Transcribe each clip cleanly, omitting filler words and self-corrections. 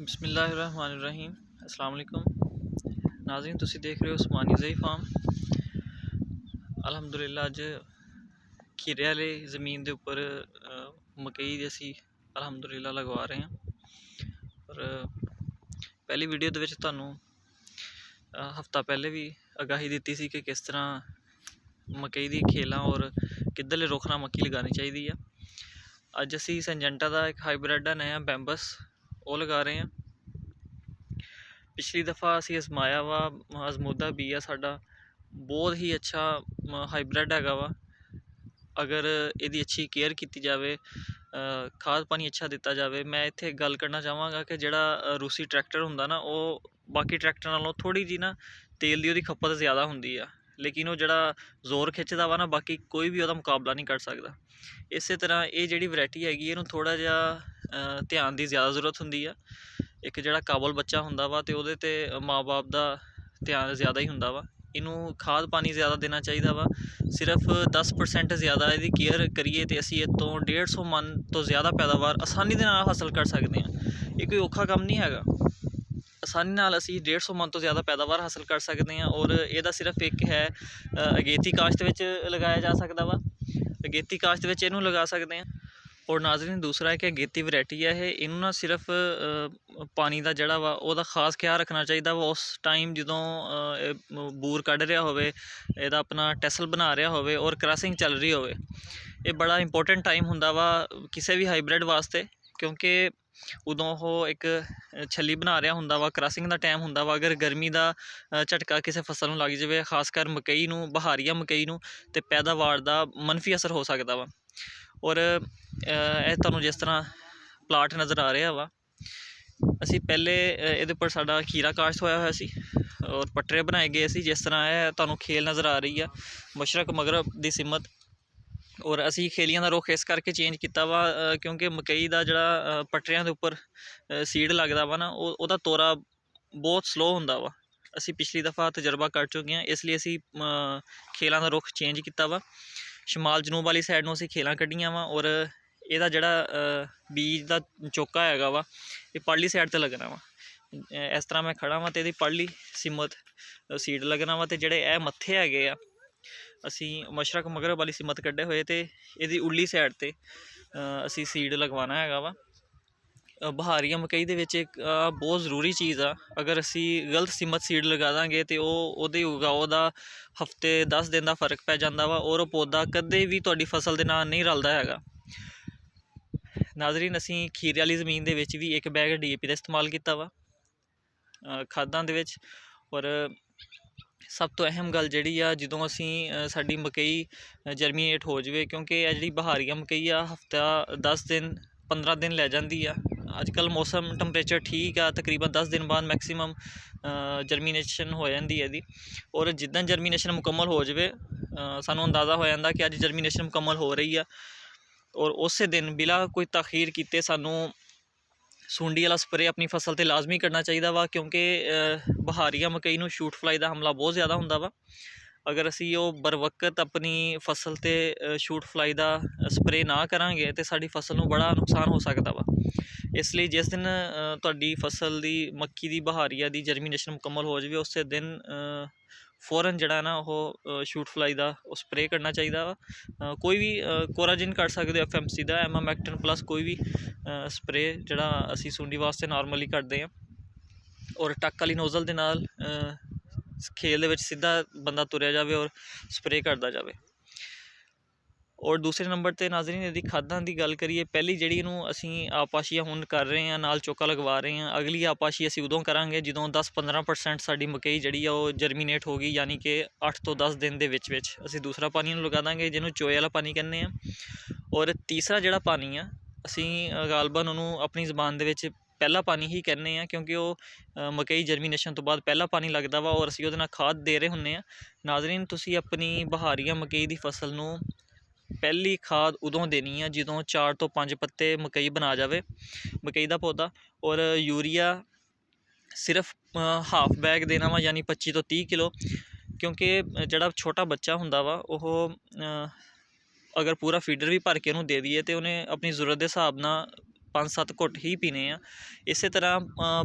बिस्मिल्लाहिर्रहमानिर्रहीम अस्सलाम वालेकुम नाज़रीन, तुसी देख रहे हो उस्मानी ज़ई फार्म। अलहमदुलिल्लाह अज खीरे वाली ज़मीन के उपर मकई असी अलहमदुलिल्लाह लगवा रहे हैं। और पहली वीडियो के तुहानू हफ्ता पहले भी आगाही दी सी कि किस तरह मकई दी खेलों और किधरले रुख नाल मक्की लगानी चाहिए है। अज असी संजेंटा का एक हाईब्रिड है नया बैंबस वो लगा रहे हैं। पिछली दफ़ा असी आजमाया वा अजमोदा बी है साडा बहुत ही अच्छा हाईब्रिड हैगा वा। अगर यदी अच्छी केयर की जाए, खाद पानी अच्छा दिता जाए। मैं इत्थे गल करना चाहवागा कि जिहड़ा रूसी ट्रैक्टर हुंदा ना, वो बाकी ट्रैक्टर नालों थोड़ी जी ना तेल की उहदी खपत ज़्यादा हुंदी आ, लेकिन वो जिहड़ा जोर खिंचदा वा ना, बाकी कोई भी उहदा मुकाबला नहीं कर सकता। इस तरह ये जिहड़ी वैरायटी हैगी इहनूं थोड़ा जिहा ध्यान की ज़्यादा जरूरत हुंदी आ। एक जिहड़ा काबल बच्चा हुंदा वा ते उहदे ते माँ बाप का ध्यान ज़्यादा ही हुंदा वा। इनू खाद पानी ज़्यादा देना चाहिए वा। सिर्फ 10% ज़्यादा यदि केयर करिए तो असी इतों 150 मन तो ज़्यादा पैदावार आसानी के नाल हासिल कर सकते हैं। ये कोई औखा काम नहीं हैगा। आसानी नाल असी 150 मन तो ज़्यादा पैदावार हासिल कर सकते हैं। और यदा सिर्फ एक है अगेती काश्त विच लगाया जा सकता वा। अगेती काश्त विच इनू लगा सकते हैं। और नाज़रीन दूसरा है कि अगेती वैरायटी है, इनू ना सिर्फ पानी का जड़ा वा उहदा खास ख्याल रखना चाहिए वा। उस टाइम जदों बूर कढ़ रहा होवे, इहदा अपना टैसल बना रहा होवे और क्रॉसिंग चल रही होवे, ये बड़ा इंपोर्टेंट टाइम हुंदा वा किसी भी हाईब्रिड वास्ते। क्योंकि उदों वो एक छली बना रहा हुंदा वा, क्रॉसिंग का टाइम हुंदा वा। अगर गर्मी का झटका किसी फसल नूं लग जाए, खासकर मकई नूं, बहारिया मकई नूं, ते पैदावार का मनफी असर हो सकता वा। और तुहानूं जिस तरह प्लाट नज़र आ रहा वा, असी पहले ये पर साडा खीरा काश्त होया सी और पटरे बनाए गए सी। जिस तरह है तुहानूं खेल नज़र आ रही है मशरक मगरब की सिमत। और असी खेलियां का रुख इस करके चेंज किया वा क्योंकि मकई का जिहड़ा पटरियां के उपर सीड लगता वा ना, उहदा तोरा बहुत स्लो हुंदा वा। असी पिछली दफ़ा तजर्बा कर चुके हैं, इसलिए असी खेलों का रुख चेंज किया वा। शमाल जनूब वाली साइड नूं असी खेलां कड्ढियां वा। और इहदा जिहड़ा बीज का चोका हैगा वा, ये परली साइड ते लगना वा। इस तरह मैं खड़ा वा तो इहदी परली सिमत सीड लगना वा। तो जिहड़े ए मत्थे हैगे आ, असी मशरक मगरब वाली सिमत कड्ढे हुए, तो इहदी उरली साइड ते असी सीड लगवाना हैगा वा। बहारिया मकई दे विच एक बहुत ज़रूरी चीज़ आ, अगर असी गलत सिमत सीड लगा देंगे तो वो उगाओ का हफ्ते 10 दिन का फर्क पै जाता वा। और पौधा कदे भी तुहाडी फसल के नाल नहीं रलता हैगा। नाज़रीन असी खीरे वाली ज़मीन के विच भी एक बैग DAP का इस्तेमाल किया वा खादां दे विच। और सब तो अहम गल जिहड़ी आ, जदों असी साडी मकई जर्मीनेट हो जाए, क्योंकि यह जिहड़ी बहारिया मकई आ हफ्ता 10 दिन 15 दिन लै जाती आ। अजकल मौसम टंपरेचर ठीक आ, तकरीबन 10 दिन बाद मैक्सीमम जर्मीनेशन हो जाती है इहदी। और जिद्दां जर्मीनेशन मुकम्मल हो जाए, सानूं अंदाज़ा हो जाता कि अज जर्मीनेशन मुकम्मल हो रही है। और उस दिन बिला कोई तखीर किए सानूं सुंडी वाला स्प्रे अपनी फसल ते लाजमी करना चाहिए वा। क्योंकि बहारिया मकई नूं शूट फ्लाई का हमला बहुत ज़्यादा हुंदा वा। अगर असी वो बर वक्त अपनी फसल ते शूट फ्लाई का स्प्रे ना करांगे तो साडी फसल नूं बड़ा नुकसान हो सकता वा। इसलिए जिस दिन तुहाडी फसल की मक्की की बहारिया की जर्मीनेशन मुकम्मल हो जाए, उस दिन फौरन जिहड़ा ना वो शूट फ्लाई का स्प्रे करना चाहिए वा। कोई भी कोराजिन कर सकते हो, FMC का एमामैक्टन प्लस कोई भी स्प्रे जिहड़ा असी सुंडी वास्ते नॉर्मली करते हैं। और टक वाली नोजल के नाल खेल दे विच सीधा बंदा तुरया जाए और स्प्रे करता जाए। और दूसरे नंबर पर नाज़रीन यदि खादां की गल करिए, पहली जिहड़ी इनू असी आपाशिया हुण कर रहे हैं, नाल चोका लगवा रहे हैं। अगली आपाशी असी उदों करांगे जदों 10-15% साडी मकई जिहड़ी आ वो जर्मीनेट हो गई, यानी कि 8 तो 10 दिन दे विच विच असी दूसरा पानी लगा देंगे, जिन्हों चोए वाला पानी कहने हैं। और तीसरा जिहड़ा पानी आ, असी गालबन उन्होंने अपनी जबान दे विच पहला पानी ही कहने हैं, क्योंकि वो मकई जर्मीनेशन तो बाद पहला पानी लगता वा और असी उहदे नाल खाद दे रहे हुंदे हैं। नाज़रीन तुसी अपनी बहारिया मकई की फसल नूं पहली खाद उदों देनी है जदों 4 तो 5 पत्ते मकई बना जाए मकई का पौधा। और यूरिया सिर्फ हाफ बैग देना वा, यानी 25 तो 30 किलो। क्योंकि जिहड़ा छोटा बच्चा हुंदा वा अगर पूरा फीडर भी भर के उन्होंने दे दीए तो उन्हें अपनी जरूरत के हिसाब नाल 5-7 ਘੁੱਟ ਹੀ ਪੀਣੇ ਆ। ਇਸੇ ਤਰ੍ਹਾਂ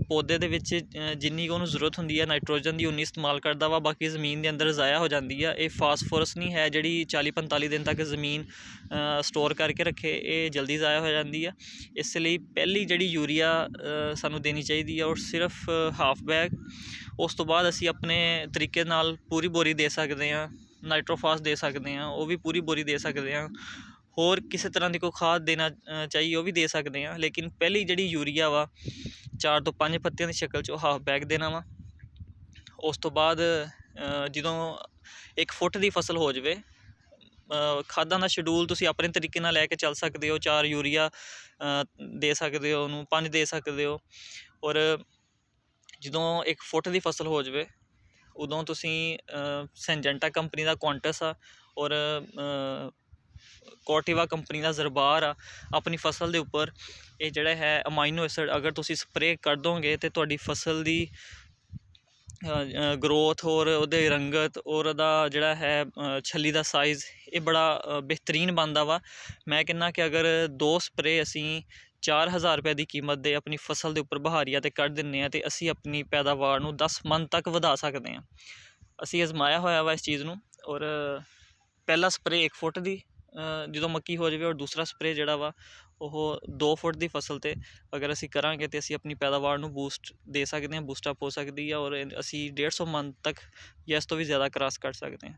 ਪੌਦੇ ਦੇ ਵਿੱਚ ਜਿੰਨੀ ਕੁ ਉਹਨੂੰ ਜ਼ਰੂਰਤ ਹੁੰਦੀ ਹੈ ਨਾਈਟ੍ਰੋਜਨ ਦੀ ਉਨੀ ਇਸਤੇਮਾਲ ਕਰਦਾ ਵਾ, ਬਾਕੀ ਜ਼ਮੀਨ ਦੇ ਅੰਦਰ ਜ਼ਾਇਆ ਹੋ ਜਾਂਦੀ ਆ। ਇਹ ਫਾਸਫੋਰਸ ਨਹੀਂ ਹੈ ਜਿਹੜੀ 40-45 ਦਿਨ ਤੱਕ ਜ਼ਮੀਨ ਸਟੋਰ ਕਰਕੇ ਰੱਖੇ, ਇਹ ਜਲਦੀ ਜ਼ਾਇਆ ਹੋ ਜਾਂਦੀ ਆ। ਇਸ ਲਈ ਪਹਿਲੀ ਜਿਹੜੀ ਯੂਰੀਆ ਸਾਨੂੰ ਦੇਣੀ ਚਾਹੀਦੀ ਆ ਉਹ ਸਿਰਫ ਹਾਫ ਬੈਗ। ਉਸ ਤੋਂ ਬਾਅਦ ਅਸੀਂ ਆਪਣੇ ਤਰੀਕੇ ਨਾਲ ਪੂਰੀ ਬੋਰੀ ਦੇ ਸਕਦੇ ਹਾਂ। ਨਾਈਟ੍ਰੋਫਾਸ ਦੇ ਸਕਦੇ ਹਾਂ, ਉਹ ਵੀ ਪੂਰੀ ਬੋਰੀ ਦੇ ਸਕਦੇ ਹਾਂ। ਹੋਰ ਕਿਸੇ ਤਰ੍ਹਾਂ ਦੀ ਕੋਈ ਖਾਦ ਦੇਣਾ ਚਾਹੀਏ ਉਹ ਵੀ ਦੇ ਸਕਦੇ ਹਾਂ। ਲੇਕਿਨ ਪਹਿਲੀ ਜਿਹੜੀ ਯੂਰੀਆ ਵਾ 4 ਤੋਂ 5 ਪੱਤਿਆਂ ਦੀ ਸ਼ਕਲ 'ਚ ਉਹ ਹਾਫ ਬੈਗ ਦੇਣਾ ਵਾ। ਉਸ ਤੋਂ ਬਾਅਦ ਜਦੋਂ 1 ਫੁੱਟ ਦੀ ਫਸਲ ਹੋ ਜਾਵੇ, ਖਾਦਾਂ ਦਾ ਸ਼ਡਿਊਲ ਤੁਸੀਂ ਆਪਣੇ ਤਰੀਕੇ ਨਾਲ ਲੈ ਕੇ ਚੱਲ ਸਕਦੇ ਹੋ। 4 ਯੂਰੀਆ ਦੇ ਸਕਦੇ ਹੋ, ਉਹਨੂੰ 5 ਦੇ ਸਕਦੇ ਹੋ। ਔਰ ਜਦੋਂ 1 ਫੁੱਟ ਦੀ ਫਸਲ ਹੋ ਜਾਵੇ ਉਦੋਂ ਤੁਸੀਂ ਸਿੰਜੈਂਟਾ ਕੰਪਨੀ ਦਾ ਕੁਆਂਟਸ ਆ ਔਰ ਕੋਰਟੀਵਾ ਕੰਪਨੀ ਦਾ ਜ਼ਰਬਾਰ ਆ, ਆਪਣੀ ਫਸਲ ਦੇ ਉੱਪਰ ਇਹ ਜਿਹੜਾ ਹੈ ਅਮਾਈਨੋ ਐਸਿਡ ਅਗਰ ਤੁਸੀਂ ਸਪਰੇਅ ਕਰ ਦੋਗੇ ਤਾਂ ਤੁਹਾਡੀ ਫਸਲ ਦੀ ਗਰੋਥ ਔਰ ਉਹਦੇ ਰੰਗਤ ਔਰ ਉਹਦਾ ਜਿਹੜਾ ਹੈ ਛੱਲੀ ਦਾ ਸਾਈਜ਼ ਇਹ ਬੜਾ ਬਿਹਤਰੀਨ ਬਣਦਾ ਵਾ। ਮੈਂ ਕਹਿੰਦਾ ਕਿ ਅਗਰ 2 ਸਪਰੇਅ ਅਸੀਂ 4000 ਰੁਪਏ ਦੀ ਕੀਮਤ ਦੇ ਆਪਣੀ ਫਸਲ ਦੇ ਉੱਪਰ ਬਹਾਰੀਆ 'ਤੇ ਕੱਢ ਦਿੰਦੇ ਹਾਂ, ਅਤੇ ਅਸੀਂ ਆਪਣੀ ਪੈਦਾਵਾਰ ਨੂੰ 10 ਮਣ ਤੱਕ ਵਧਾ ਸਕਦੇ ਹਾਂ। ਅਸੀਂ ਅਜ਼ਮਾਇਆ ਹੋਇਆ ਵਾ ਇਸ ਚੀਜ਼ ਨੂੰ। ਔਰ ਪਹਿਲਾ ਸਪਰੇਅ 1 ਫੁੱਟ ਦੀ ਜਦੋਂ ਮੱਕੀ ਹੋ ਜਾਵੇ, ਔਰ ਦੂਸਰਾ ਸਪਰੇਅ ਜਿਹੜਾ ਵਾ ਉਹ 2 ਫੁੱਟ ਦੀ ਫਸਲ 'ਤੇ ਅਗਰ ਅਸੀਂ ਕਰਾਂਗੇ ਤਾਂ ਅਸੀਂ ਆਪਣੀ ਪੈਦਾਵਾਰ ਨੂੰ ਬੂਸਟ ਦੇ ਸਕਦੇ ਹਾਂ, ਬੂਸਟਅਪ ਹੋ ਸਕਦੀ ਆ। ਔਰ ਅਸੀਂ 150 ਮਣ ਤੱਕ ਜਾਂ ਇਸ ਤੋਂ ਵੀ ਜ਼ਿਆਦਾ ਕਰਾਸ ਕਰ ਸਕਦੇ ਹਾਂ।